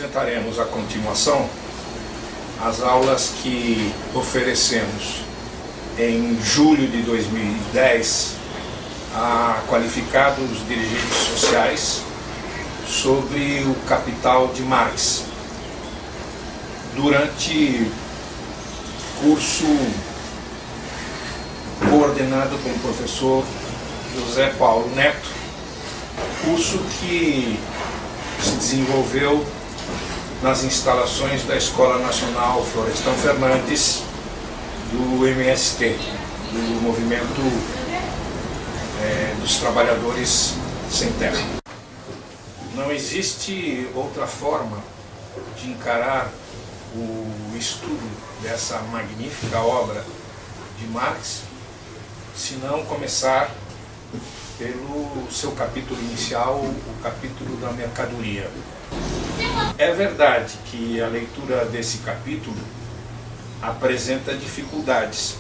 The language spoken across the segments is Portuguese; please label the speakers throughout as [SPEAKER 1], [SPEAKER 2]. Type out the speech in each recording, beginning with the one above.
[SPEAKER 1] apresentaremos a continuação as aulas que oferecemos em julho de 2010 a qualificados dirigentes sociais sobre o Capital de Marx, durante curso coordenado pelo professor José Paulo Neto, curso que se desenvolveu nas instalações da Escola Nacional Florestan Fernandes, do MST, do Movimento dos Trabalhadores Sem Terra. Não existe outra forma de encarar o estudo dessa magnífica obra de Marx, se não começar pelo seu capítulo inicial, o capítulo da mercadoria. É verdade que a leitura desse capítulo apresenta dificuldades,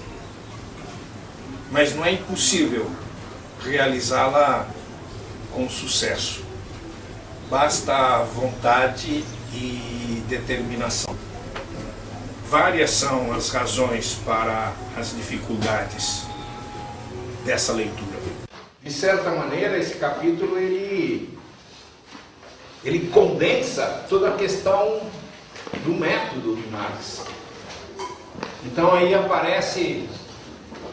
[SPEAKER 1] mas não é impossível realizá-la com sucesso. Basta vontade e determinação. Várias são as razões para as dificuldades dessa leitura. De certa maneira, esse capítulo ele condensa toda a questão do método de Marx. Então aí aparece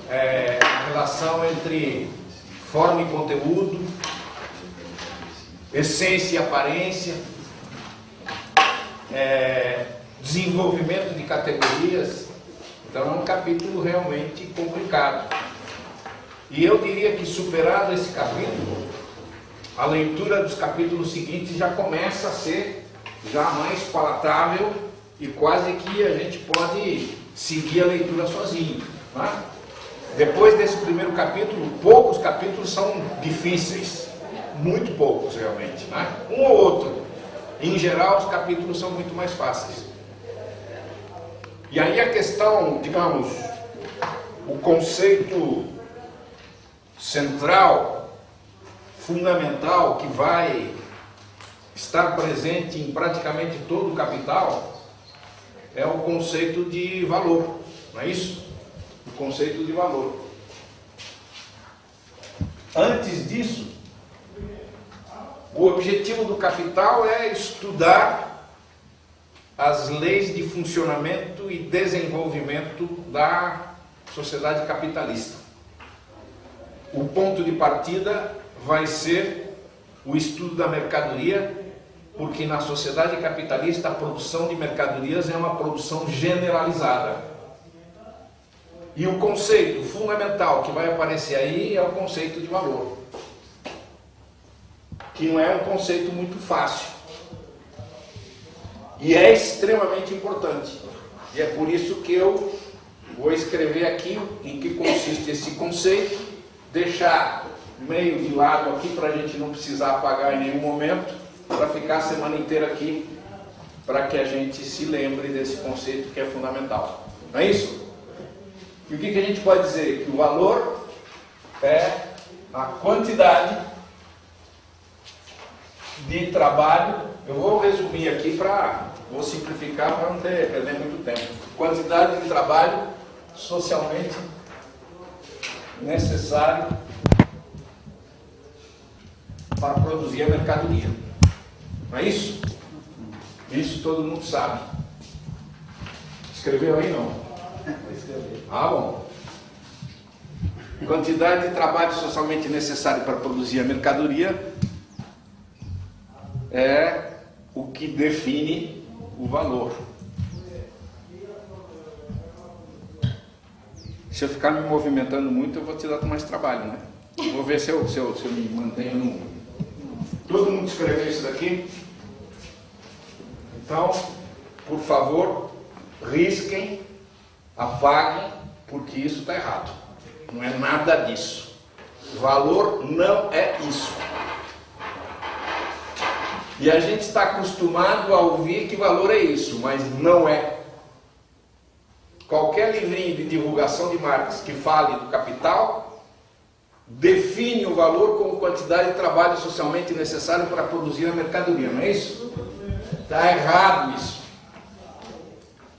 [SPEAKER 1] a relação entre forma e conteúdo, essência e aparência, desenvolvimento de categorias. Então é um capítulo realmente complicado. E eu diria que, superado esse capítulo, a leitura dos capítulos seguintes já começa a ser já mais palatável e quase que a gente pode seguir a leitura sozinho. Tá? Depois desse primeiro capítulo, poucos capítulos são difíceis, muito poucos realmente, né? Um ou outro. Em geral, os capítulos são muito mais fáceis. E aí a questão, digamos, o conceito central, fundamental, que vai estar presente em praticamente todo o Capital, é o conceito de valor, não é isso? O conceito de valor. Antes disso, o objetivo do Capital é estudar as leis de funcionamento e desenvolvimento da sociedade capitalista. O ponto de partida vai ser o estudo da mercadoria, porque na sociedade capitalista a produção de mercadorias é uma produção generalizada. E o conceito fundamental que vai aparecer aí é o conceito de valor, que não é um conceito muito fácil. E é extremamente importante. E é por isso que eu vou escrever aqui em que consiste esse conceito, deixar meio de lado aqui para a gente não precisar apagar em nenhum momento, para ficar a semana inteira aqui, para que a gente se lembre desse conceito que é fundamental. Não é isso? E o que a gente pode dizer? Que o valor é a quantidade de trabalho. Eu vou resumir aqui vou simplificar para não perder muito tempo. Quantidade de trabalho socialmente necessário para produzir a mercadoria. Não é isso? Isso todo mundo sabe. Escreveu aí, não? Vou escrever. Ah, bom. Quantidade de trabalho socialmente necessário para produzir a mercadoria é o que define o valor. Se eu ficar me movimentando muito, eu vou te dar mais trabalho, né? Vou ver se eu me mantenho no... Todo mundo escreveu isso daqui? Então, por favor, risquem, apaguem, porque isso está errado. Não é nada disso. Valor não é isso. E a gente está acostumado a ouvir que valor é isso, mas não é. Qualquer livrinho de divulgação de Marx que fale do capital define o valor como quantidade de trabalho socialmente necessário para produzir a mercadoria, não é isso? Está errado isso.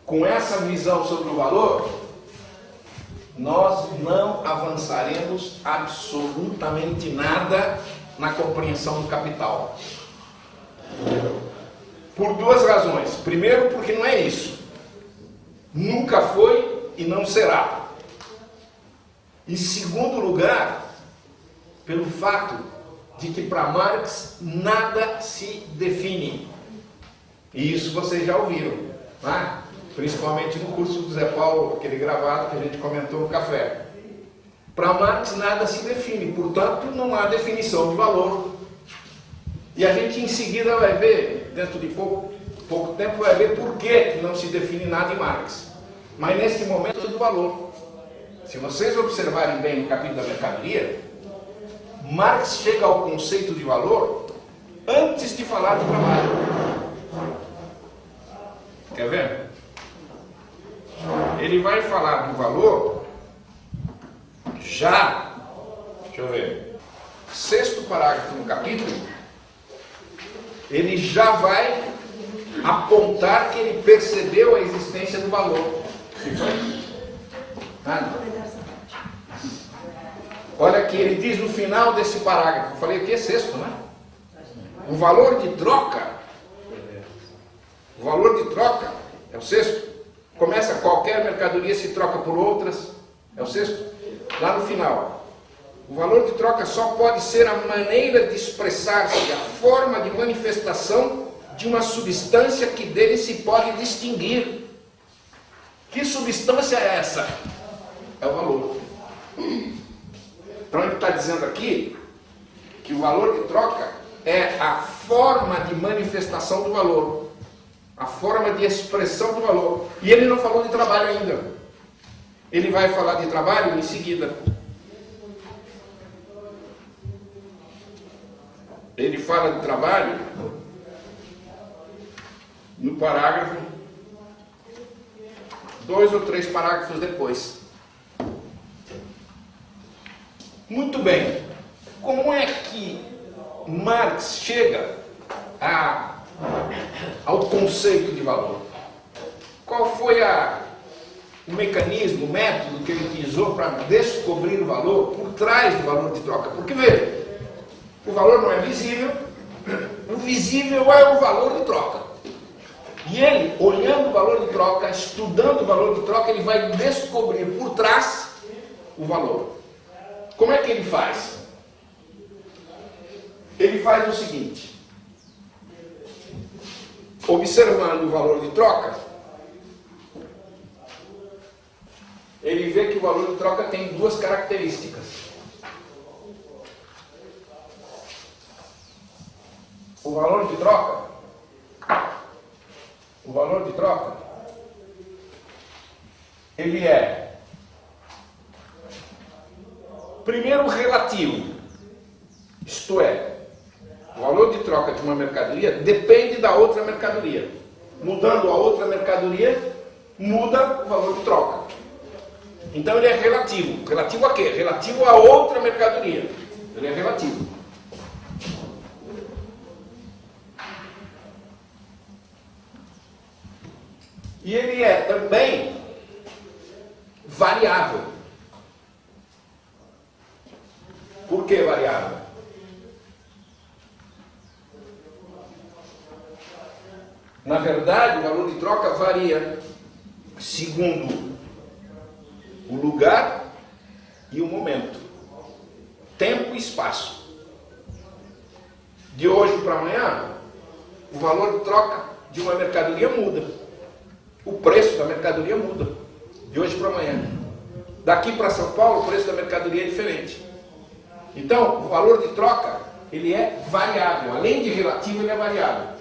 [SPEAKER 1] Com essa visão sobre o valor, nós não avançaremos absolutamente nada na compreensão do capital. Por duas razões. Primeiro, porque não é isso. Nunca foi e não será. Em segundo lugar, pelo fato de que para Marx nada se define. E isso vocês já ouviram, né? Principalmente no curso do Zé Paulo, aquele gravado que a gente comentou no café. Para Marx nada se define, portanto não há definição de valor. E a gente em seguida vai ver, dentro de pouco tempo, vai ver por que não se define nada em Marx. Mas nesse momento é do valor. Se vocês observarem bem no capítulo da mercadoria, Marx chega ao conceito de valor antes de falar de trabalho. Quer ver? Ele vai falar do valor já, deixa eu ver, sexto parágrafo no capítulo, ele já vai apontar que ele percebeu a existência do valor. Olha aqui, ele diz no final desse parágrafo, eu falei aqui é sexto, né? O valor de troca, o valor de troca é o sexto. Começa, qualquer mercadoria se troca por outras, é o sexto. Lá no final, o valor de troca só pode ser a maneira de expressar-se, a forma de manifestação de uma substância que dele se pode distinguir. Que substância é essa? É o valor. Então ele está dizendo aqui que o valor de troca é a forma de manifestação do valor. A forma de expressão do valor. E ele não falou de trabalho ainda. Ele vai falar de trabalho em seguida. Ele fala de trabalho no parágrafo 2 ou 3 parágrafos depois. Muito bem. Como é que Marx chega ao conceito de valor? Qual foi o mecanismo, o método que ele utilizou para descobrir o valor por trás do valor de troca? Porque, veja, o valor não é visível, o visível é o valor de troca. E ele, olhando o valor de troca, estudando o valor de troca, ele vai descobrir por trás o valor. Como é que ele faz? Ele faz o seguinte: observando o valor de troca, ele vê que o valor de troca tem duas características. O valor de troca, ele é, primeiro, relativo. Isto é, o valor de troca de uma mercadoria depende da outra mercadoria. Mudando a outra mercadoria, muda o valor de troca. Então ele é relativo. Relativo a quê? Relativo a outra mercadoria. Ele é relativo. E ele é também variável. Por que variável? Na verdade, o valor de troca varia segundo o lugar e o momento, tempo e espaço. De hoje para amanhã, o valor de troca de uma mercadoria muda. O preço da mercadoria muda, de hoje para amanhã. Daqui para São Paulo, o preço da mercadoria é diferente. Então, o valor de troca, ele é variável. Além de relativo, ele é variável.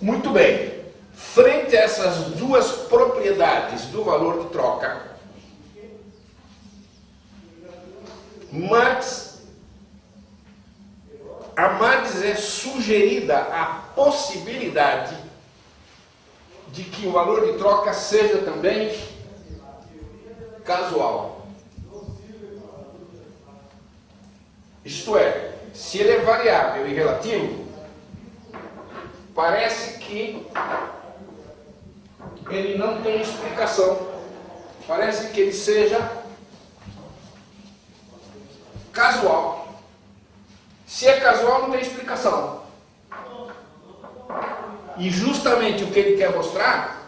[SPEAKER 1] Muito bem. Frente a essas duas propriedades do valor de troca, a Marx é sugerida a possibilidade de que o valor de troca seja também casual. Isto é, se ele é variável e relativo, parece que ele não tem explicação. Parece que ele seja casual. Se é casual, não tem explicação. E justamente o que ele quer mostrar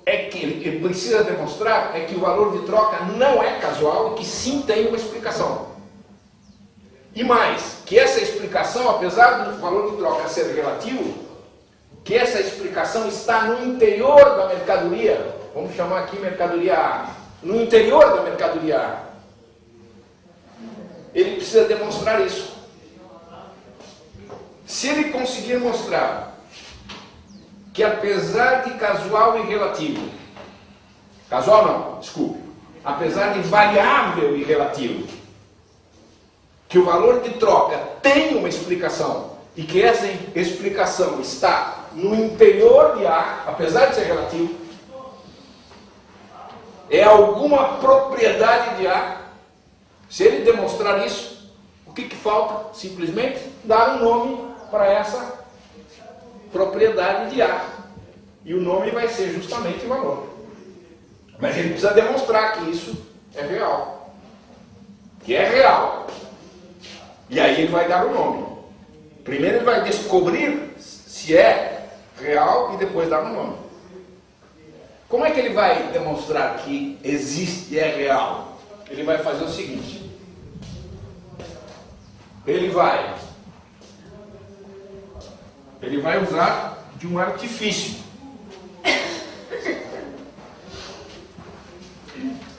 [SPEAKER 1] é que ele precisa demonstrar é que o valor de troca não é casual e que sim tem uma explicação. E mais, que essa explicação, apesar do valor de troca ser relativo, que essa explicação está no interior da mercadoria, vamos chamar aqui mercadoria A, no interior da mercadoria A. Ele precisa demonstrar isso. Se ele conseguir mostrar que apesar de casual e relativo, casual não, desculpe, apesar de variável e relativo, que o valor de troca tem uma explicação e que essa explicação está no interior de A, apesar de ser relativo, é alguma propriedade de A. Se ele demonstrar isso, o que falta? Simplesmente dar um nome para essa propriedade de A. E o nome vai ser justamente o valor. Mas ele precisa demonstrar que isso é real. Que é real. E aí ele vai dar o nome. Primeiro ele vai descobrir se é real e depois dar o nome. Como é que ele vai demonstrar que existe e é real? Ele vai fazer o seguinte. Ele vai usar de um artifício.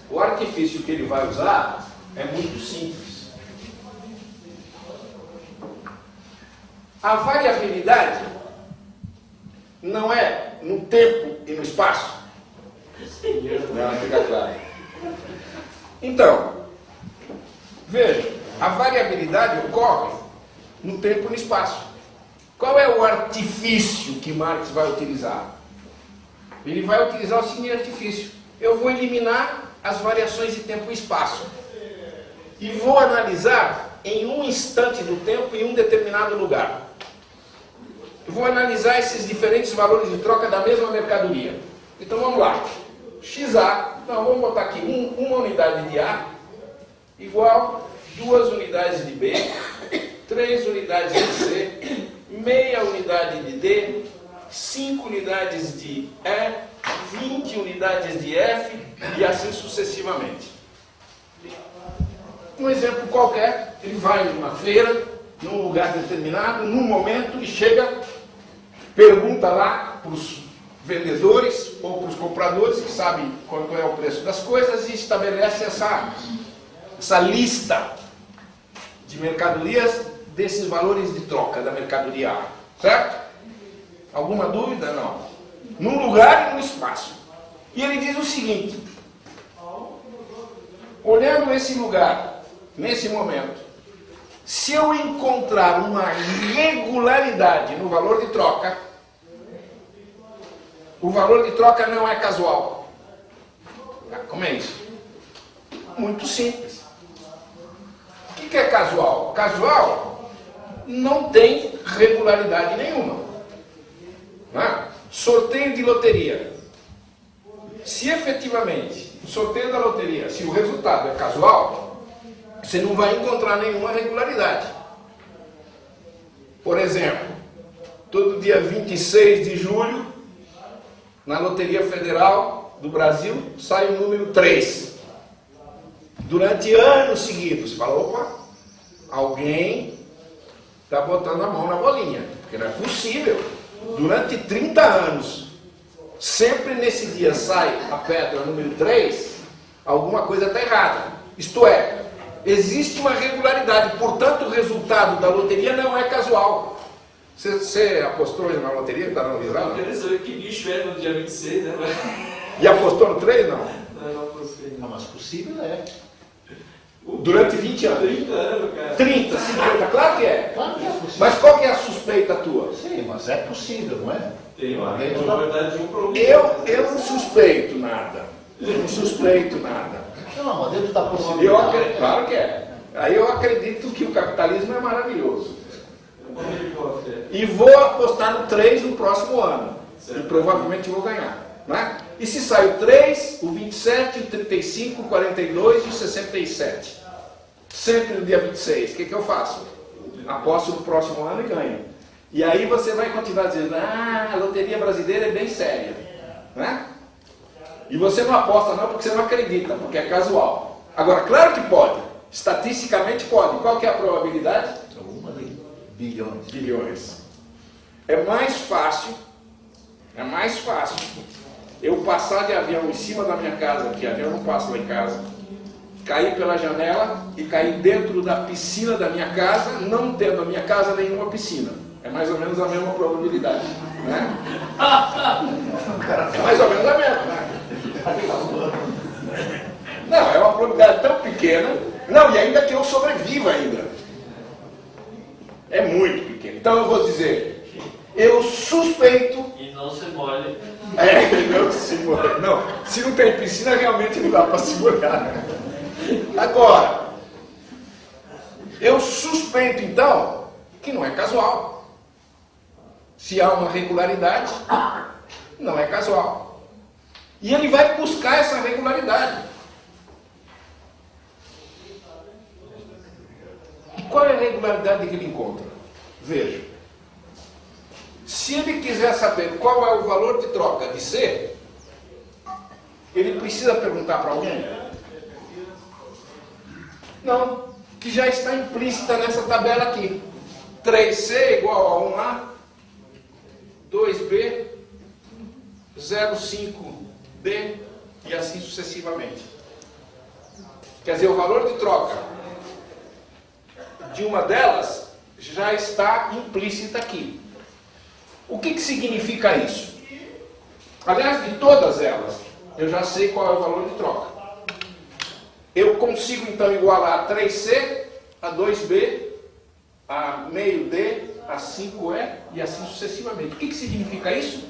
[SPEAKER 1] O artifício que ele vai usar é muito simples. A variabilidade não é no tempo e no espaço. Não, fica claro. Então, veja, a variabilidade ocorre no tempo e no espaço. Qual é o artifício que Marx vai utilizar? Ele vai utilizar o seguinte artifício. Eu vou eliminar as variações de tempo e espaço. E vou analisar em um instante do tempo em um determinado lugar. Eu vou analisar esses diferentes valores de troca da mesma mercadoria. Então vamos lá. XA, não, vamos botar aqui uma unidade de A igual 2 unidades de B, 3 unidades de C, meia unidade de D, 5 unidades de E, 20 unidades de F e assim sucessivamente. Um exemplo qualquer, ele vai numa feira, num lugar determinado, num momento e chega, pergunta lá para os vendedores ou para os compradores que sabem quanto é o preço das coisas e estabelece essa lista de mercadorias desses valores de troca da mercadoria A, certo? Alguma dúvida? Não. Num lugar e num espaço. E ele diz o seguinte, olhando esse lugar, nesse momento, se eu encontrar uma irregularidade no valor de troca, o valor de troca não é casual. Como é isso? Muito simples. O que é casual? Casual não tem regularidade nenhuma. Não é? Sorteio de loteria. Se efetivamente o sorteio da loteria, se o resultado é casual, você não vai encontrar nenhuma regularidade. Por exemplo, todo dia 26 de julho, na Loteria Federal do Brasil, sai o número 3. Durante anos seguidos, você fala, opa, alguém está botando a mão na bolinha, porque não é possível. Durante 30 anos, sempre nesse dia sai a pedra número 3, alguma coisa está errada. Isto é, existe uma regularidade, portanto o resultado da loteria não é casual. Você apostou na loteria que está na visão?
[SPEAKER 2] Eu queria saber que bicho é no dia 26, né?
[SPEAKER 1] E apostou no 3, não?
[SPEAKER 2] Não apostei.
[SPEAKER 3] Não, mas possível é.
[SPEAKER 1] Durante 20 anos?
[SPEAKER 2] 30 anos, cara.
[SPEAKER 1] 30, 50, claro que é.
[SPEAKER 3] Claro que é possível.
[SPEAKER 1] Mas qual que é a suspeita tua?
[SPEAKER 3] Sim, mas é possível, não é?
[SPEAKER 2] Tem uma
[SPEAKER 3] Dentro da-
[SPEAKER 2] verdade de um problema.
[SPEAKER 1] Eu não suspeito nada. Eu não suspeito nada.
[SPEAKER 3] Não, mas dentro da
[SPEAKER 1] Eu
[SPEAKER 3] possibilidade.
[SPEAKER 1] acredito, claro que é. Aí eu acredito que o capitalismo é maravilhoso.
[SPEAKER 2] Helicóptero.
[SPEAKER 1] E vou apostar no 3 no próximo ano.
[SPEAKER 2] Certo.
[SPEAKER 1] E provavelmente vou ganhar. Né? E se sai o 3, o 27, o 35, o 42 e o 67? Sempre no dia 26. O que eu faço? Aposto no próximo ano e ganho. E aí você vai continuar dizendo, a loteria brasileira é bem séria. Né? E você não aposta não porque você não acredita, porque é casual. Agora, claro que pode. Estatisticamente pode. Qual que é a probabilidade?
[SPEAKER 3] 1 bilhões.
[SPEAKER 1] Bilhões. É mais fácil eu passar de avião em cima da minha casa, que avião não passa lá em casa, cair pela janela e cair dentro da piscina da minha casa, não tendo a minha casa nenhuma piscina. É mais ou menos a mesma probabilidade. Né? É mais ou menos a mesma. Né? Não, é uma probabilidade tão pequena. Não, e ainda que eu sobreviva ainda. É muito pequeno. Então eu vou dizer, eu suspeito.
[SPEAKER 2] E não se molhe.
[SPEAKER 1] Não se molha. Não, se não tem piscina, realmente não dá para se molhar. Agora, eu suspeito então que não é casual. Se há uma regularidade, não é casual. E ele vai buscar essa regularidade. E qual é a regularidade que ele encontra? Veja. Se ele quiser saber qual é o valor de troca de C, ele precisa perguntar para alguém? Não, que já está implícita nessa tabela aqui. 3C igual a 1A, 2B, 0,5D e assim sucessivamente. Quer dizer, o valor de troca de uma delas já está implícita aqui. O que significa isso? Aliás, de todas elas, eu já sei qual é o valor de troca. Eu consigo então igualar a 3C, a 2B, a meio D, a 5E e assim sucessivamente. O que significa isso?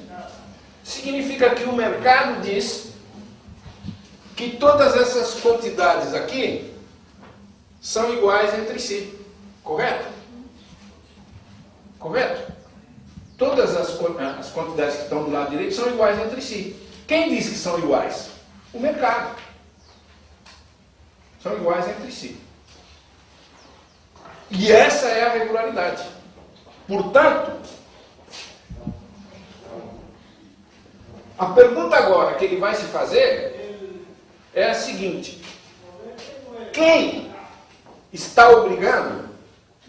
[SPEAKER 1] Significa que o mercado diz que todas essas quantidades aqui são iguais entre si. Correto? Correto? Todas as quantidades que estão do lado direito são iguais entre si. Quem diz que são iguais? O mercado. São iguais entre si. E essa é a regularidade. Portanto, a pergunta agora que ele vai se fazer é a seguinte: quem está obrigando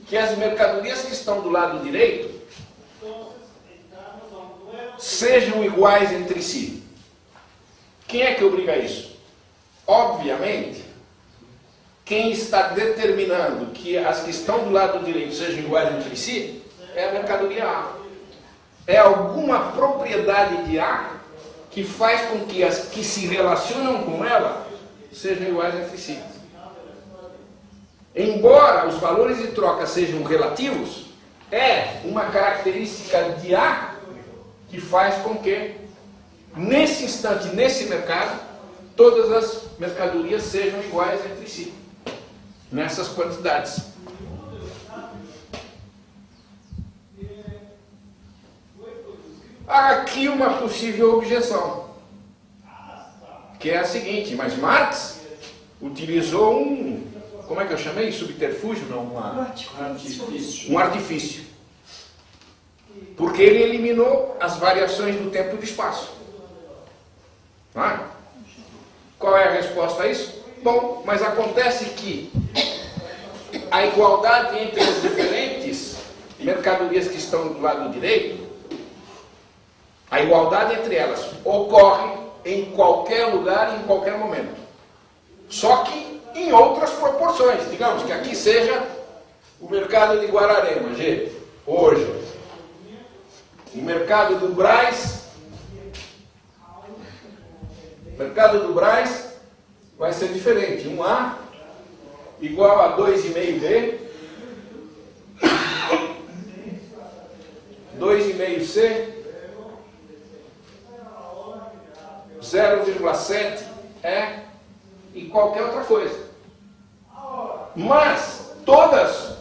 [SPEAKER 1] que as mercadorias que estão do lado direito sejam iguais entre si? Quem é que obriga isso? Obviamente, quem está determinando que as que estão do lado direito sejam iguais entre si é a mercadoria A. É alguma propriedade de A que faz com que as que se relacionam com ela sejam iguais entre si. Embora os valores de troca sejam relativos, é uma característica de A que faz com que, nesse instante, nesse mercado, todas as mercadorias sejam iguais entre si, nessas quantidades. Há aqui uma possível objeção, que é a seguinte: mas Marx utilizou como é que eu chamei? Subterfúgio? Não, um artifício. Porque ele eliminou as variações do tempo e do espaço. Não é? Qual é a resposta a isso? Bom, mas acontece que a igualdade entre as diferentes mercadorias que estão do lado direito, a igualdade entre elas ocorre em qualquer lugar e em qualquer momento. Só que em outras proporções. Digamos que aqui seja o mercado de Guararema, G, hoje. O mercado do Brás, vai ser diferente. 1A igual a 2,5B, 2,5C, 0,7 E e qualquer outra coisa. Mas todos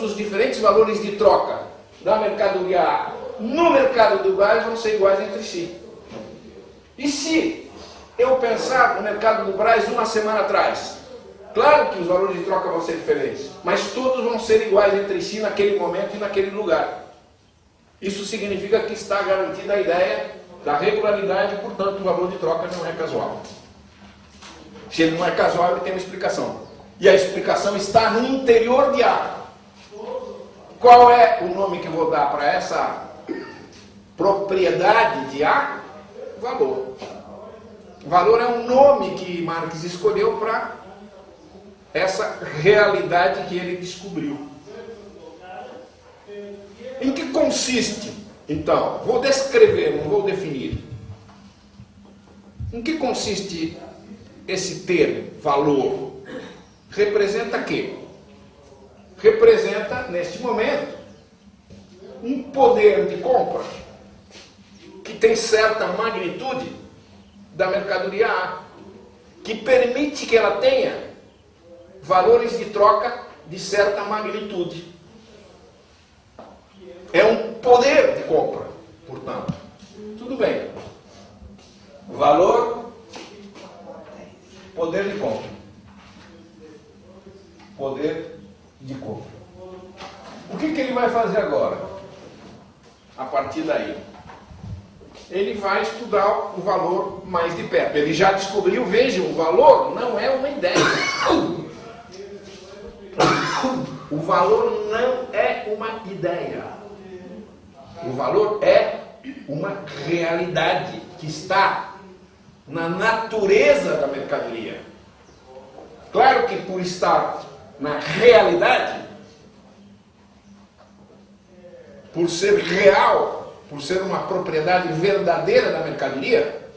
[SPEAKER 1] os diferentes valores de troca da mercadoria A no mercado do Brás vão ser iguais entre si. E se eu pensar no mercado do Brás uma semana atrás, claro que os valores de troca vão ser diferentes, mas todos vão ser iguais entre si naquele momento e naquele lugar. Isso significa que está garantida a ideia da regularidade, portanto o valor de troca não é casual. Se ele não é casual, ele tem uma explicação. E a explicação está no interior de A. Qual é o nome que eu vou dar para essa propriedade de A? Valor. Valor é um nome que Marx escolheu para essa realidade que ele descobriu. Em que consiste, então? Vou descrever, não vou definir. Em que consiste esse termo, valor? Representa quê? Representa, neste momento, um poder de compra que tem certa magnitude da mercadoria A, que permite que ela tenha valores de troca de certa magnitude. É um poder de compra, portanto. Tudo bem. Valor, poder de compra. Poder de compra. O que ele vai fazer agora? A partir daí, ele vai estudar o valor mais de perto. Ele já descobriu, vejam, o valor não é uma ideia. O valor não é uma ideia. O valor é uma realidade que está na natureza da mercadoria. Claro que por estar na realidade, por ser real, por ser uma propriedade verdadeira da mercadoria,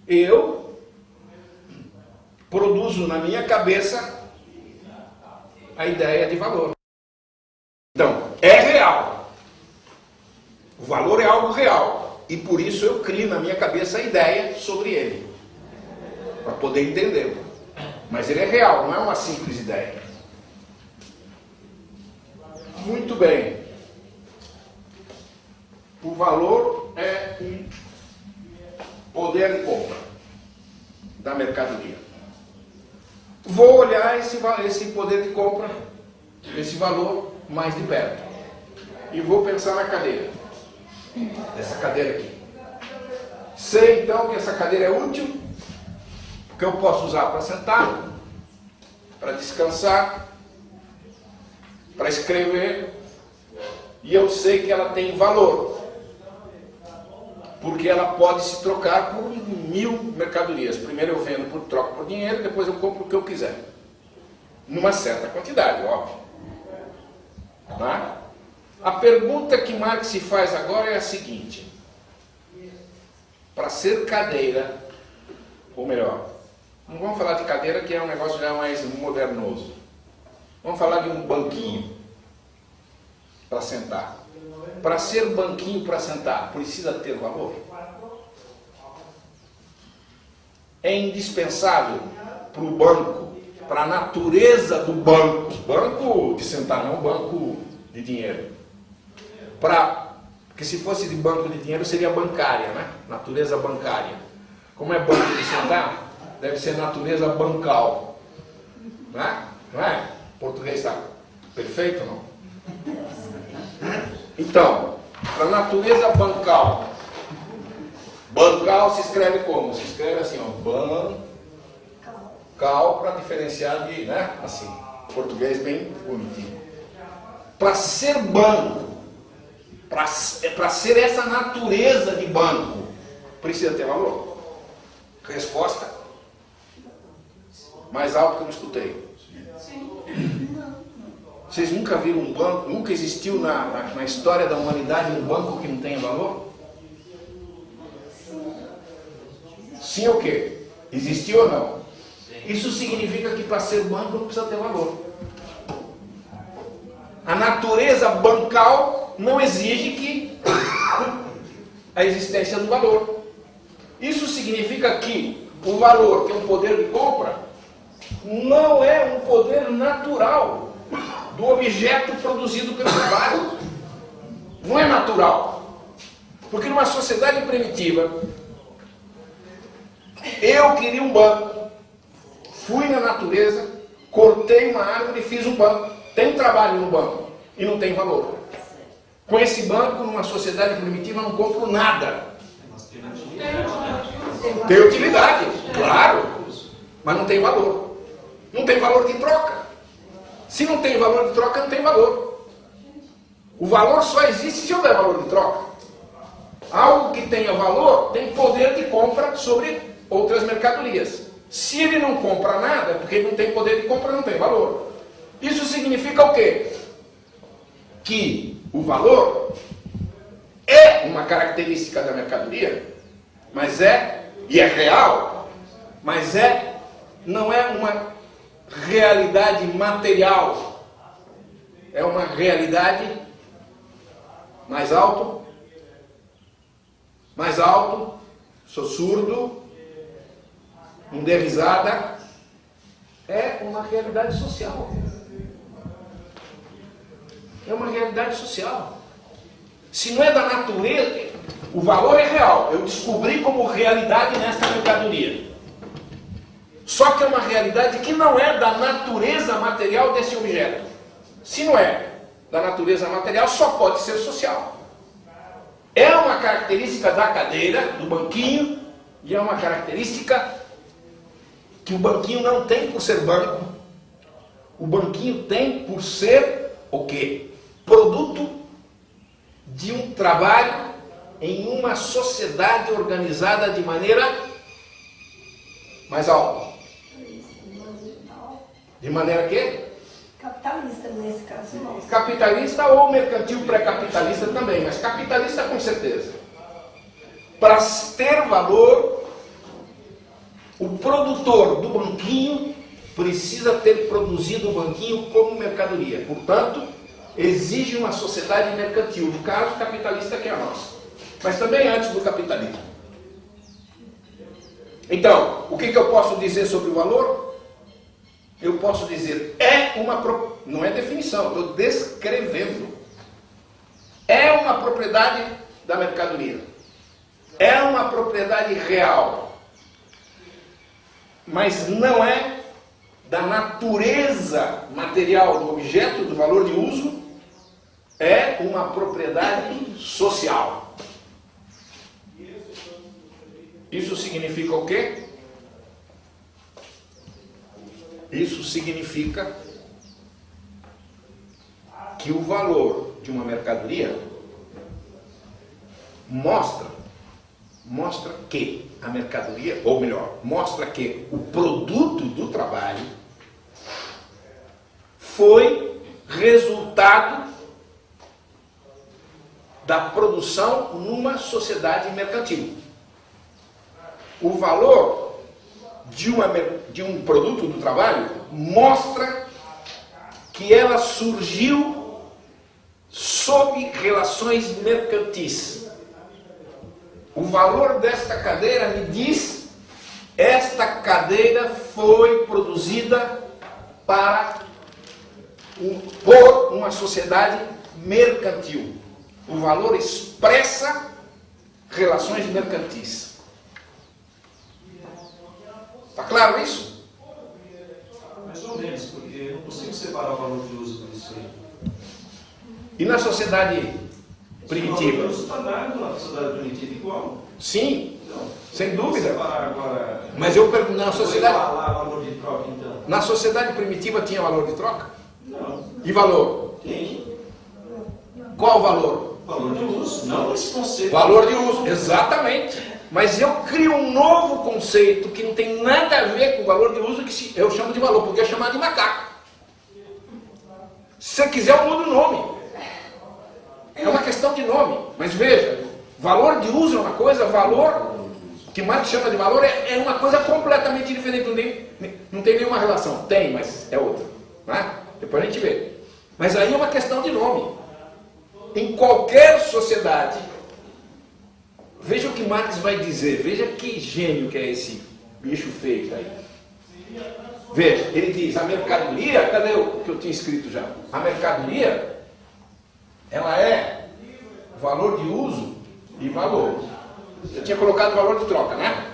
[SPEAKER 1] eu produzo na minha cabeça a ideia de valor. Então, é real. O valor é algo real. E por isso eu crio na minha cabeça a ideia sobre ele. Para poder entendê-lo. Mas ele é real, não é uma simples ideia. Muito bem. O valor é um poder de compra da mercadoria. Vou olhar esse poder de compra, esse valor, mais de perto. E vou pensar na cadeira. Essa cadeira aqui. Sei então que essa cadeira é útil, porque eu posso usar para sentar, para descansar, para escrever, e eu sei que ela tem valor, porque ela pode se trocar por 1000 mercadorias. Primeiro eu vendo, troco por dinheiro, depois eu compro o que eu quiser, numa certa quantidade, óbvio. Tá? A pergunta que Marx se faz agora é a seguinte: para ser cadeira, ou melhor, não vamos falar de cadeira, que é um negócio já mais modernoso. Vamos falar de um banquinho para sentar. Para ser banquinho para sentar, precisa ter valor? É indispensável para o banco, para a natureza do banco. Banco de sentar, não banco de dinheiro. Porque se fosse de banco de dinheiro seria bancária, né? Natureza bancária. Como é banco de sentar, deve ser natureza bancal. Né? Não é? O português está perfeito, não? Então, para a natureza bancal. Bancal se escreve como? Se escreve assim, ó. Bancal, para diferenciar de, né? Assim, português bem bonitinho. Para ser banco, para ser essa natureza de banco, precisa ter valor? Resposta? Mais alto que eu não escutei. Vocês nunca viram um banco, nunca existiu na história da humanidade um banco que não tenha valor? Sim ou quê? Existiu ou não? Isso significa que para ser banco não precisa ter valor. A natureza bancal não exige que a existência do valor. Isso significa que o valor, que é um poder de compra, não é um poder natural do objeto produzido pelo trabalho. Não é natural. Porque numa sociedade primitiva, eu queria um banco, fui na natureza, cortei uma árvore e fiz um banco. Tem trabalho no banco e não tem valor. Com esse banco, numa sociedade primitiva, eu não compro nada. Tem utilidade, claro, mas não tem valor. Não tem valor de troca. Se não tem valor de troca, não tem valor. O valor só existe se houver valor de troca. Algo que tenha valor tem poder de compra sobre outras mercadorias. Se ele não compra nada, porque ele não tem poder de compra, não tem valor. Isso significa o quê? Que o valor é uma característica da mercadoria, mas e é real, mas não é uma realidade material, é uma realidade mais alto, sou surdo, não dê risada, é uma realidade social. É uma realidade social. Se não é da natureza, o valor é real. Eu descobri como realidade nesta mercadoria. Só que é uma realidade que não é da natureza material desse objeto. Se não é da natureza material, só pode ser social. É uma característica da cadeira, do banquinho, e é uma característica que o banquinho não tem por ser banco. O banquinho tem por ser o quê? Produto de um trabalho em uma sociedade organizada de maneira mais alta. De maneira que?
[SPEAKER 4] Capitalista, nesse caso, nosso.
[SPEAKER 1] Capitalista ou mercantil pré-capitalista também, mas capitalista com certeza. Para ter valor, o produtor do banquinho precisa ter produzido o banquinho como mercadoria. Portanto, exige uma sociedade mercantil, no caso capitalista que é a nossa. Mas também antes do capitalismo. Então, o que eu posso dizer sobre o valor? Eu posso dizer, não é definição, estou descrevendo. É uma propriedade da mercadoria. É uma propriedade real. Mas não é da natureza material do objeto, do valor de uso, é uma propriedade social. Isso significa o quê? Isso significa que o valor de uma mercadoria mostra que a mercadoria, ou melhor, mostra que o produto do trabalho foi resultado da produção numa sociedade mercantil. O valor de um produto do trabalho mostra que ela surgiu sob relações mercantis. O valor desta cadeira me diz, esta cadeira foi produzida por uma sociedade mercantil. O valor expressa relações mercantis. Está claro isso?
[SPEAKER 2] Mais ou menos, porque eu não consigo separar o valor de uso disso aí.
[SPEAKER 1] E na sociedade primitiva?
[SPEAKER 2] O valor de uso está dado na sociedade primitiva igual.
[SPEAKER 1] Sim,
[SPEAKER 2] Então,
[SPEAKER 1] sem dúvida.
[SPEAKER 2] separar agora.
[SPEAKER 1] Mas eu pergunto, na sociedade...
[SPEAKER 2] Falar valor de troca, então.
[SPEAKER 1] Na sociedade primitiva tinha valor de troca?
[SPEAKER 2] Não.
[SPEAKER 1] E valor?
[SPEAKER 2] Tem
[SPEAKER 1] Qual valor?
[SPEAKER 2] valor de uso. Não esse conceito.
[SPEAKER 1] Valor de uso, exatamente. Mas eu crio um novo conceito que não tem nada a ver com o valor de uso que eu chamo de valor, porque é chamado de macaco. Se você quiser, eu mudo o nome. É uma questão de nome. Mas veja, valor de uso é uma coisa, valor, que Marx chama de valor, é uma coisa completamente diferente. Não tem nenhuma relação. Tem, mas é outra. Né? Depois a gente vê. Mas aí é uma questão de nome. Em qualquer sociedade, veja o que Marx vai dizer, veja que gênio que é esse bicho feio aí. Veja, ele diz, a mercadoria, cadê o que eu tinha escrito já? A mercadoria, ela é valor de uso e valor. Eu tinha colocado valor de troca, né?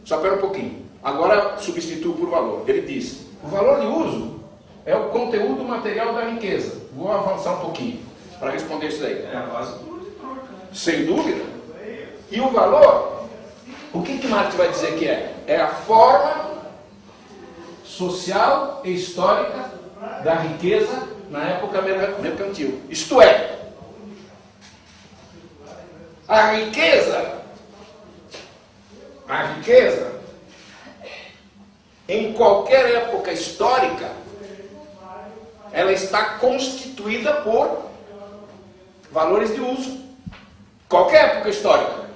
[SPEAKER 1] Só espera um pouquinho. Agora substituo por valor. Ele diz, o valor de uso é o conteúdo material da riqueza. Vou avançar um pouquinho para responder isso daí.
[SPEAKER 2] É a base do valor de troca.
[SPEAKER 1] Sem dúvida. E o valor, o que Marx vai dizer que é? É a forma social e histórica da riqueza na época mercantil. Isto é, a riqueza, em qualquer época histórica, ela está constituída por valores de uso. Qualquer época histórica.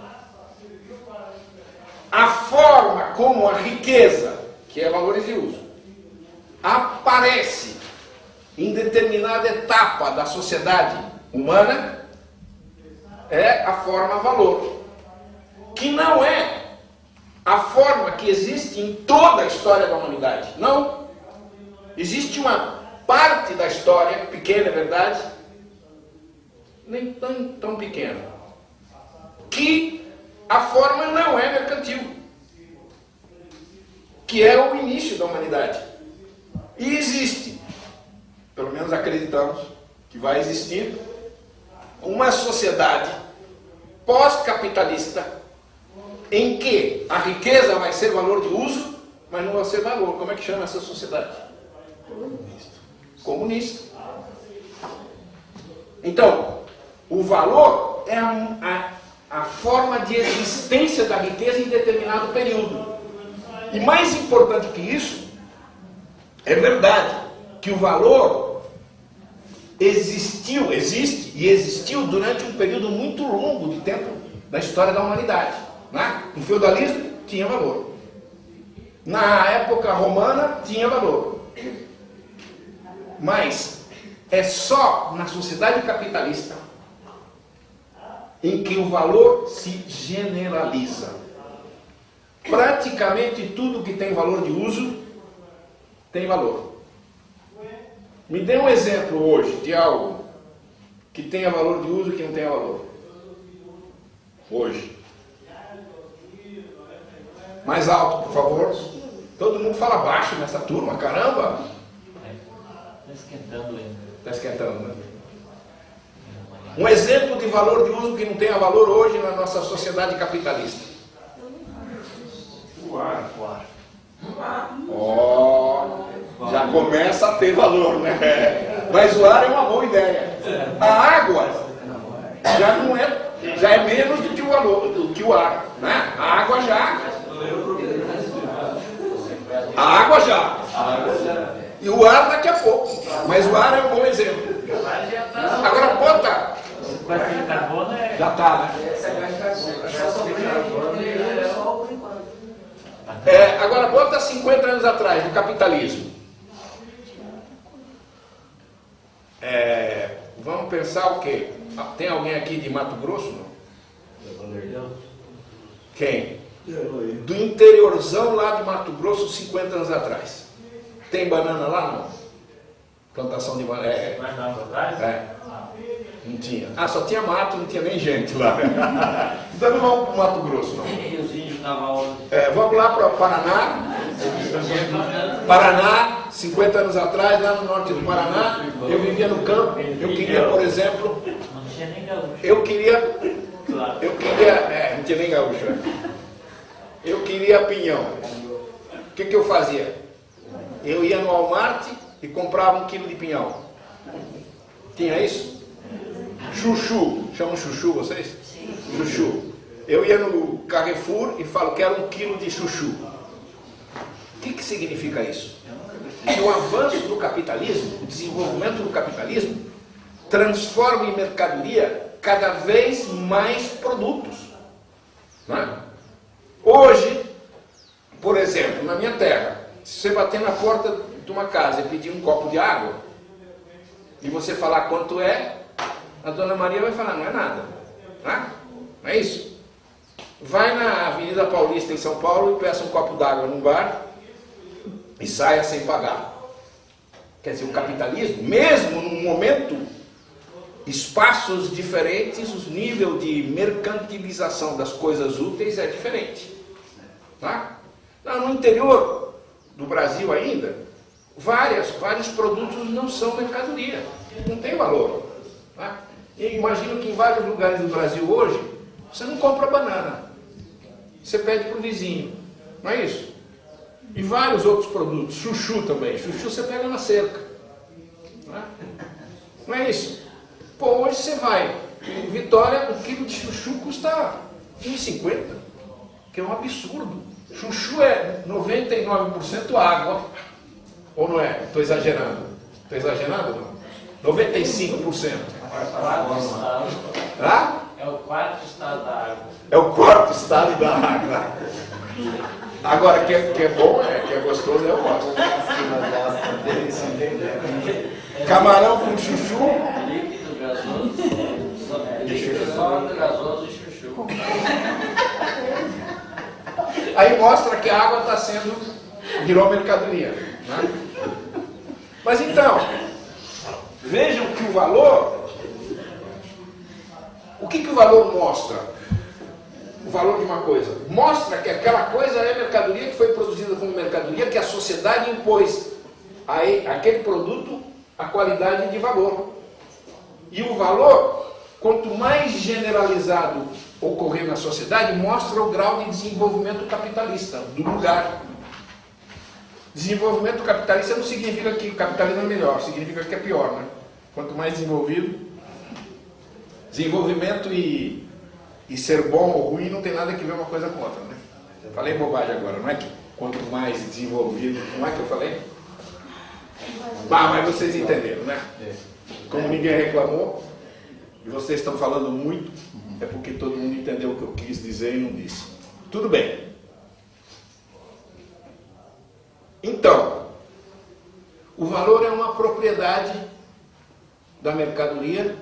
[SPEAKER 1] A forma como a riqueza, que é valores de uso, aparece em determinada etapa da sociedade humana é a forma valor, que não é a forma que existe em toda a história da humanidade. Não. Existe uma parte da história, pequena é verdade, nem tão pequena, que a forma não é mercantil, que é o início da humanidade. E existe, pelo menos acreditamos que vai existir, uma sociedade pós-capitalista em que a riqueza vai ser valor de uso, mas não vai ser valor. Como é que chama essa sociedade? Comunista. Então, o valor é a forma de existência da riqueza em determinado período. E mais importante que isso, é verdade que o valor existe e existiu durante um período muito longo de tempo da história da humanidade. Né? No feudalismo tinha valor. Na época romana tinha valor. Mas é só na sociedade capitalista em que o valor se generaliza. Praticamente tudo que tem valor de uso tem valor. Me dê um exemplo hoje de algo que tenha valor de uso e que não tenha valor. Hoje. Mais alto, por favor. Todo mundo fala baixo nessa turma, caramba.
[SPEAKER 5] Está esquentando ainda.
[SPEAKER 1] Está esquentando, né? Um exemplo de valor de uso que não tenha valor hoje na nossa sociedade capitalista.
[SPEAKER 2] O ar.
[SPEAKER 1] Já começa a ter valor, né? Mas o ar é uma boa ideia. A água já é menos do que o valor, do que o ar, né? A água já. E o ar daqui a pouco. Mas o ar é um bom exemplo. Agora bota.
[SPEAKER 5] Vai carbono é.
[SPEAKER 1] Já está, né? Agora bota 50 anos atrás, no capitalismo. Vamos pensar o quê? Tem alguém aqui de Mato Grosso? Não? Quem? Do interiorzão lá de Mato Grosso, 50 anos atrás. Tem banana lá? Não? Plantação de banana?
[SPEAKER 5] 50 anos atrás?
[SPEAKER 1] Não tinha. Só tinha mato, não tinha nem gente lá. Então não vamos para o Mato Grosso, não. Vamos lá para o Paraná. Paraná, 50 anos atrás, lá no norte do Paraná, eu vivia no campo. Eu queria, por exemplo,
[SPEAKER 5] Não tinha nem gaúcho.
[SPEAKER 1] não tinha nem gaúcho. Eu queria pinhão. O que eu fazia? Eu ia no Walmart e comprava 1 quilo de pinhão. Tinha isso? Chuchu. Chamam chuchu vocês? Sim. Chuchu. Eu ia no Carrefour e falo, quero 1 quilo de chuchu. O que significa isso? Que o avanço do capitalismo, o desenvolvimento do capitalismo, transforma em mercadoria cada vez mais produtos. Não é? Hoje, por exemplo, na minha terra, se você bater na porta de uma casa e pedir um copo de água, e você falar quanto é, a dona Maria vai falar, não é nada. Não é isso? Vai na Avenida Paulista em São Paulo e peça um copo d'água num bar, e saia sem pagar. Quer dizer, o capitalismo, mesmo num momento, espaços diferentes, o nível de mercantilização das coisas úteis é diferente. Tá? No interior do Brasil ainda, vários produtos não são mercadoria, não tem valor. Tá? E imagino que em vários lugares do Brasil hoje, você não compra banana, você pede para o vizinho, não é isso? E vários outros produtos, chuchu também, chuchu você pega na cerca, não é isso? Pô, hoje você vai em Vitória, um quilo de chuchu custa R$1,50, que é um absurdo. Chuchu é 99% água, ou não é? Estou exagerando? Estou exagerando não? 95%.
[SPEAKER 5] É o quarto estado da água.
[SPEAKER 1] É o quarto estado da água. Agora, que é bom, que é gostoso, eu gosto. Camarão com chuchu.
[SPEAKER 5] Líquido, gasoso. Líquido, sólido, gasoso e chuchu.
[SPEAKER 1] Aí mostra que a água virou mercadoria. Né? Mas então, vejam que o valor, o que o valor mostra? O valor de uma coisa. Mostra que aquela coisa é mercadoria, que foi produzida como mercadoria, que a sociedade impôs àquele produto a qualidade de valor. E o valor, quanto mais generalizado ocorrer na sociedade, mostra o grau de desenvolvimento capitalista do lugar. Desenvolvimento capitalista não significa que o capitalismo é melhor, significa que é pior, né? Quanto mais desenvolvido, desenvolvimento e ser bom ou ruim não tem nada que ver uma coisa com outra, né? Falei bobagem agora, não é que quanto mais desenvolvido, não é que eu falei? Mas vocês entenderam, né? Como ninguém reclamou, e vocês estão falando muito, é porque todo mundo entendeu o que eu quis dizer e não disse. Tudo bem. Então, o valor é uma propriedade da mercadoria,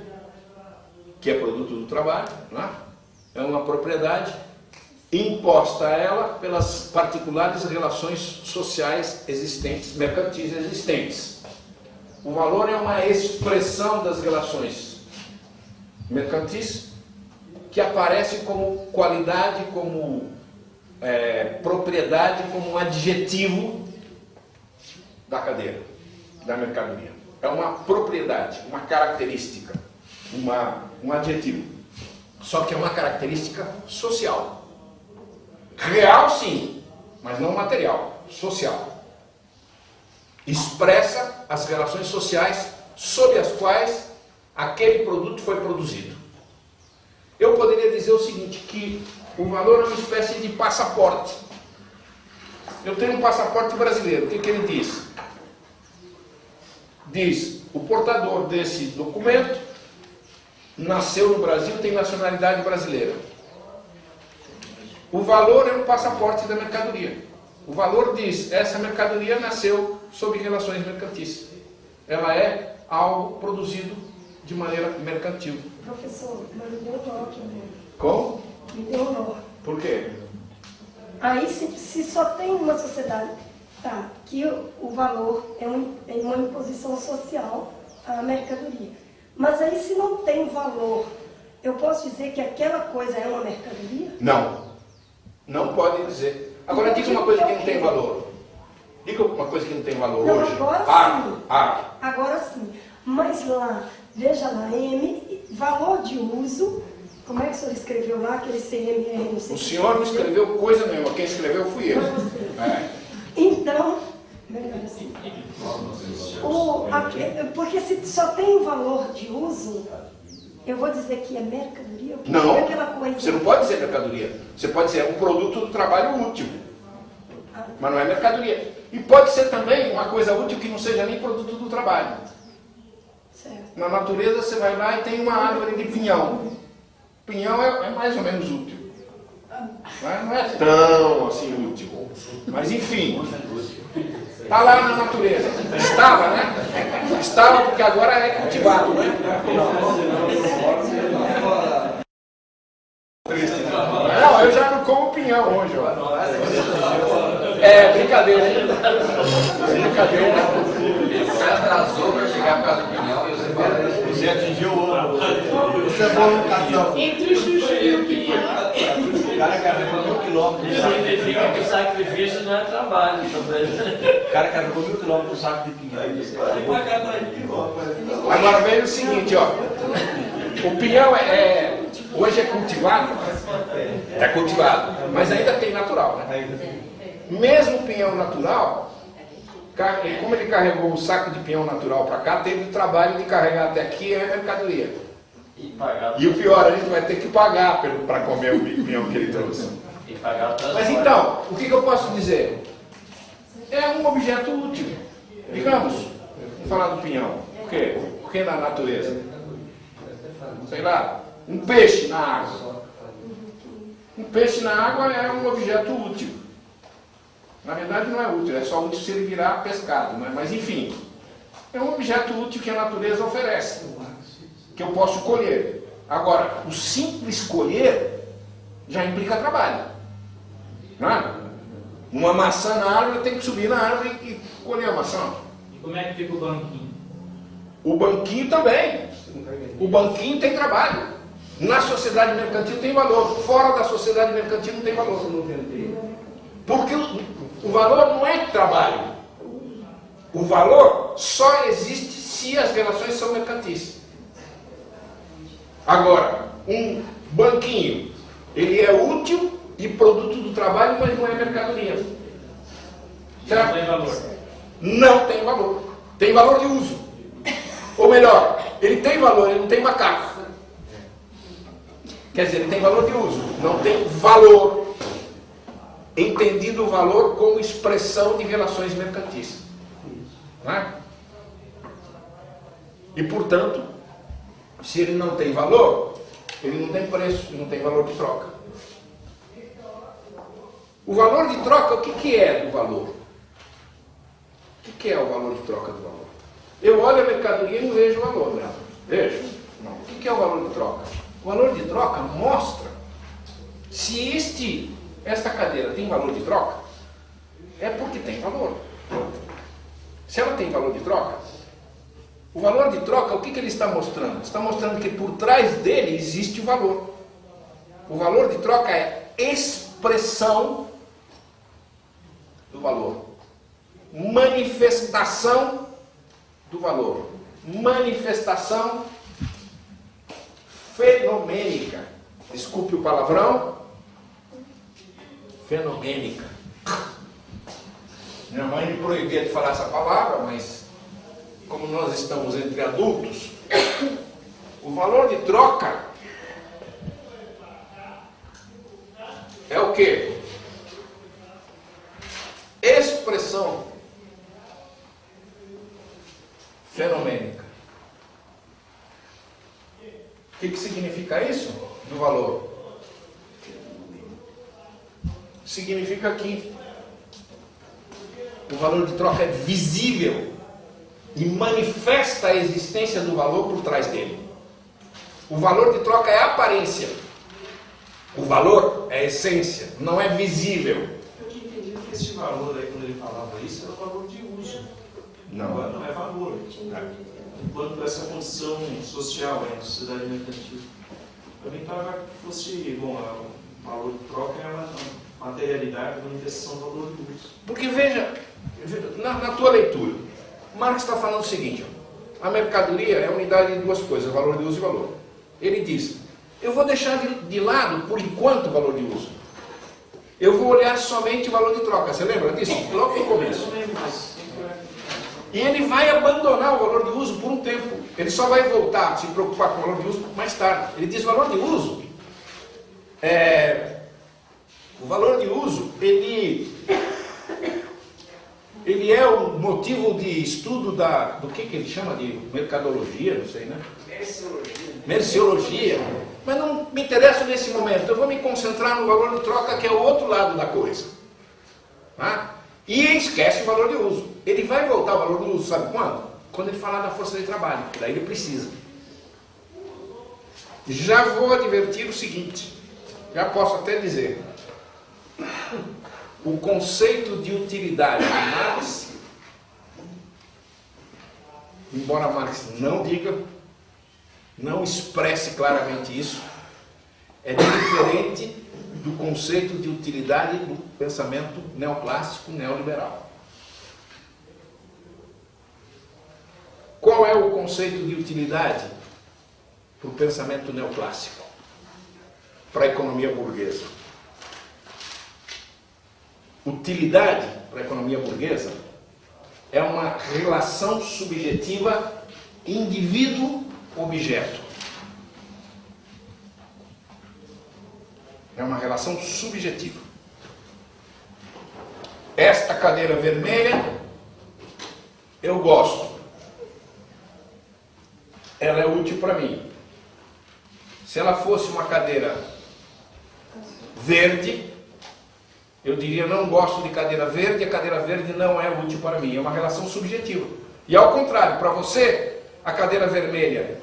[SPEAKER 1] que é produto do trabalho, não é? É uma propriedade imposta a ela pelas particulares relações sociais existentes, mercantis existentes. O valor é uma expressão das relações mercantis que aparece como qualidade, como propriedade, como um adjetivo da cadeia, da mercadoria. É uma propriedade, uma característica, um adjetivo. Só que é uma característica social. Real, sim, mas não material, social. Expressa as relações sociais sob as quais aquele produto foi produzido. Eu poderia dizer o seguinte, que o valor é uma espécie de passaporte. Eu tenho um passaporte brasileiro, o que ele diz? Diz, o portador desse documento nasceu no Brasil, tem nacionalidade brasileira. O valor é um passaporte da mercadoria. O valor diz, essa mercadoria nasceu sob relações mercantis. Ela é algo produzido de maneira mercantil.
[SPEAKER 4] Professor, mas me deu nó aqui.
[SPEAKER 1] Como?
[SPEAKER 4] Me deu nó.
[SPEAKER 1] Por quê?
[SPEAKER 4] Aí, se só tem uma sociedade, tá, que o valor é uma imposição social à mercadoria. Mas aí, se não tem valor, eu posso dizer que aquela coisa é uma mercadoria?
[SPEAKER 1] Não. Não pode dizer. Agora, diga uma coisa que não tem valor. Diga uma coisa que não tem valor
[SPEAKER 4] não,
[SPEAKER 1] hoje.
[SPEAKER 4] Agora sim. Agora sim. Mas lá, veja lá, valor de uso. Como é que o senhor escreveu lá, aquele CMR? Não sei
[SPEAKER 1] o senhor não escreveu coisa nenhuma. Quem escreveu fui eu.
[SPEAKER 4] Então, melhor assim. Porque se só tem o valor de uso, eu vou dizer que é mercadoria?
[SPEAKER 1] Não,
[SPEAKER 4] é aquela coisa...
[SPEAKER 1] você não pode dizer mercadoria. Você pode dizer um produto do trabalho útil. Mas não é mercadoria. E pode ser também uma coisa útil que não seja nem produto do trabalho.
[SPEAKER 4] Certo.
[SPEAKER 1] Na natureza você vai lá e tem uma árvore de pinhão. Pinhão é mais ou menos útil. Mas não é tão assim útil. Mas enfim. Está lá na natureza. Estava, né? Estava porque agora é cultivado, né? Não, eu já não como pinhão hoje, ó. É, brincadeira, hein? Brincadeira.
[SPEAKER 5] Você atrasou para chegar para a opinião e você fala isso.
[SPEAKER 3] Você atingiu o ano. Você é boa educação.
[SPEAKER 6] Entre o chuchu e o pinhão.
[SPEAKER 3] O cara carregou 1000 quilômetros.
[SPEAKER 5] Isso significa que o sacrifício não é trabalho.
[SPEAKER 3] O cara carregou 1000 quilômetros no saco de pinhão.
[SPEAKER 1] Agora veja o seguinte, ó. O pinhão hoje é cultivado, mas ainda tem natural, né? Mesmo o pinhão natural, como ele carregou o saco de pinhão natural para cá, teve o trabalho de carregar até aqui a mercadoria. E o pior, a gente vai ter que pagar para comer o pinhão que ele trouxe.
[SPEAKER 5] E pagar o transporte.
[SPEAKER 1] Mas então, o que eu posso dizer? É um objeto útil. Digamos, vamos falar do pinhão. Por quê? Porque na natureza, sei lá, um peixe na água. Um peixe na água é um objeto útil. Na verdade não é útil, é só útil se ele virar pescado, né? Mas enfim, é um objeto útil que a natureza oferece, que eu posso colher. Agora, o simples colher já implica trabalho. Não é? Uma maçã na árvore, tem que subir na árvore e colher a maçã.
[SPEAKER 6] E como é que fica o banquinho?
[SPEAKER 1] O banquinho também. O banquinho tem trabalho. Na sociedade mercantil tem valor. Fora da sociedade mercantil não tem valor. Porque o valor não é trabalho. O valor só existe se as relações são mercantis. Agora, um banquinho, ele é útil e produto do trabalho, mas não é mercadoria. Certo?
[SPEAKER 6] Não tem valor.
[SPEAKER 1] Não tem valor. Tem valor de uso. Ou melhor, ele tem valor, ele não tem macaco. Quer dizer, ele tem valor de uso, não tem valor. Entendido o valor como expressão de relações mercantis. Não é? E, portanto, se ele não tem valor, ele não tem preço, não tem valor de troca. O valor de troca, o que é o valor? O que é o valor de troca do valor? Eu olho a mercadoria e não vejo o valor dela. Vejo? Não. O que é o valor de troca? O valor de troca mostra se esta cadeira tem valor de troca, é porque tem valor. Se ela tem valor de troca, o valor de troca, o que ele está mostrando? Está mostrando que por trás dele existe o valor. O valor de troca é expressão do valor. Manifestação do valor. Manifestação fenomênica. Desculpe o palavrão. Fenomênica. Minha mãe me proibia de falar essa palavra, mas como nós estamos entre adultos, o valor de troca é o quê? Expressão fenomênica. O que significa isso? Do valor. Significa que o valor de troca é visível e manifesta a existência do valor por trás dele. O valor de troca é aparência. O valor é essência, não é visível.
[SPEAKER 2] Eu tinha entendido que esse valor aí, quando ele falava isso, era o valor de uso. Não é valor. Enquanto essa função social na sociedade mercantil. Eu pensava que fosse, bom, o valor de troca é a materialidade, a manifestação do valor de uso.
[SPEAKER 1] Porque veja, na tua leitura, Marx está falando o seguinte, ó, a mercadoria é a unidade de duas coisas, valor de uso e valor. Ele diz, eu vou deixar de lado, por enquanto, o valor de uso. Eu vou olhar somente o valor de troca. Você lembra disso? Logo no começo. E ele vai abandonar o valor de uso por um tempo. Ele só vai voltar a se preocupar com o valor de uso mais tarde. Ele diz, o valor de uso o valor de uso, ele é o motivo de estudo do que ele chama de mercadologia, não sei, né? Merciologia. Mas não me interessa nesse momento. Eu vou me concentrar no valor de troca, que é o outro lado da coisa. Tá? E esquece o valor de uso. Ele vai voltar ao valor de uso, sabe quando? Quando ele falar da força de trabalho. Daí ele precisa. Já vou advertir o seguinte. Já posso até dizer. o conceito de utilidade de Marx, embora Marx não diga, não expresse claramente isso, é diferente do conceito de utilidade do pensamento neoclássico neoliberal. Qual é o conceito de utilidade para o pensamento neoclássico, para a economia burguesa? Utilidade para a economia burguesa é uma relação subjetiva indivíduo-objeto. É uma relação subjetiva. Esta cadeira vermelha eu gosto. Ela é útil para mim. Se ela fosse uma cadeira verde, eu diria não gosto de cadeira verde, a cadeira verde não é útil para mim. É uma relação subjetiva. E ao contrário, para você, a cadeira vermelha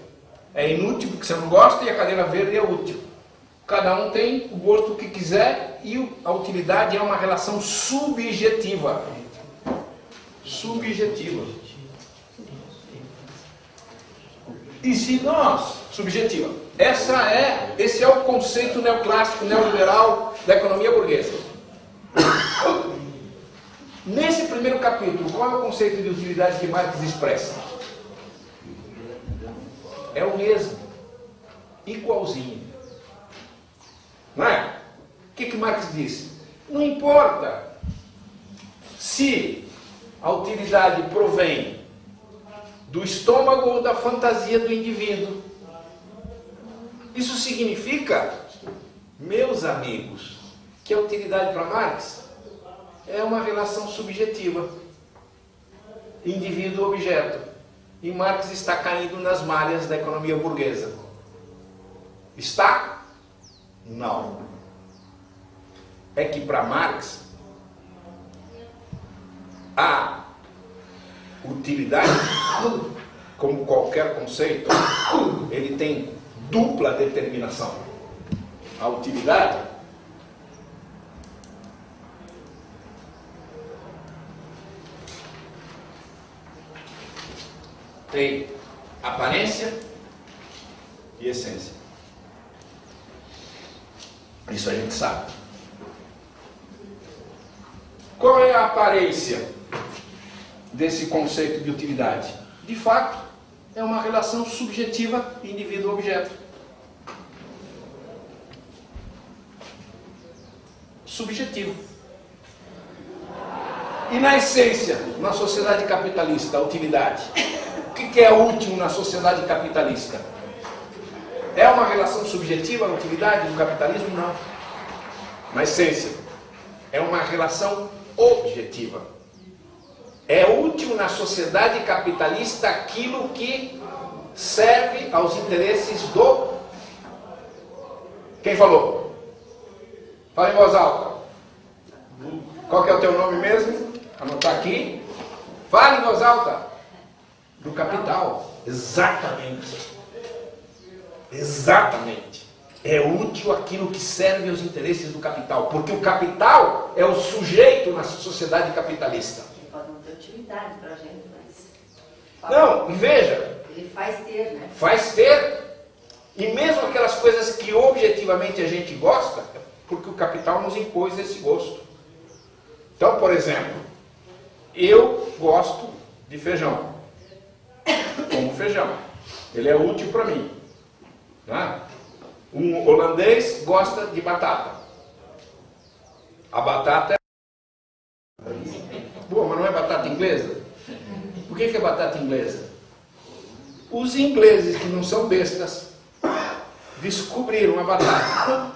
[SPEAKER 1] é inútil porque você não gosta e a cadeira verde é útil. Cada um tem o gosto que quiser e a utilidade é uma relação subjetiva. Subjetiva. E se nós, subjetiva, esse é o conceito neoclássico, neoliberal da economia burguesa. Nesse primeiro capítulo, qual é o conceito de utilidade que Marx expressa? É o mesmo, igualzinho. Não é? O que Marx disse? Não importa se a utilidade provém do estômago ou da fantasia do indivíduo. Isso significa, meus amigos, que a utilidade para Marx é uma relação subjetiva, indivíduo-objeto. E Marx está caindo nas malhas da economia burguesa. Está? Não. É que para Marx a utilidade, como qualquer conceito, ele tem dupla determinação. A utilidade tem aparência e essência. Isso a gente sabe. Qual é a aparência desse conceito de utilidade? De fato, é uma relação subjetiva indivíduo-objeto. Subjetivo. E na essência, na sociedade capitalista, a utilidade? O que é útil na sociedade capitalista? É uma relação subjetiva a utilidade do capitalismo? Não. Na essência, é uma relação objetiva. É útil na sociedade capitalista aquilo que serve aos interesses do... Quem falou? Fala em voz alta. Qual que é o teu nome mesmo? Anotar aqui. Fala em voz alta. Do capital. Exatamente. Exatamente. É útil aquilo que serve aos interesses do capital. Porque o capital é o sujeito na sociedade capitalista.
[SPEAKER 7] Ele pode não ter utilidade para a gente, mas...
[SPEAKER 1] Não, e veja.
[SPEAKER 7] Ele faz ter, né?
[SPEAKER 1] Faz ter. E mesmo aquelas coisas que objetivamente a gente gosta, porque o capital nos impôs esse gosto. Então, por exemplo, eu gosto de feijão. Como feijão. Ele é útil para mim. Né? Um holandês gosta de batata. A batata é boa, mas não é batata inglesa? Por que é batata inglesa? Os ingleses, que não são bestas, descobriram a batata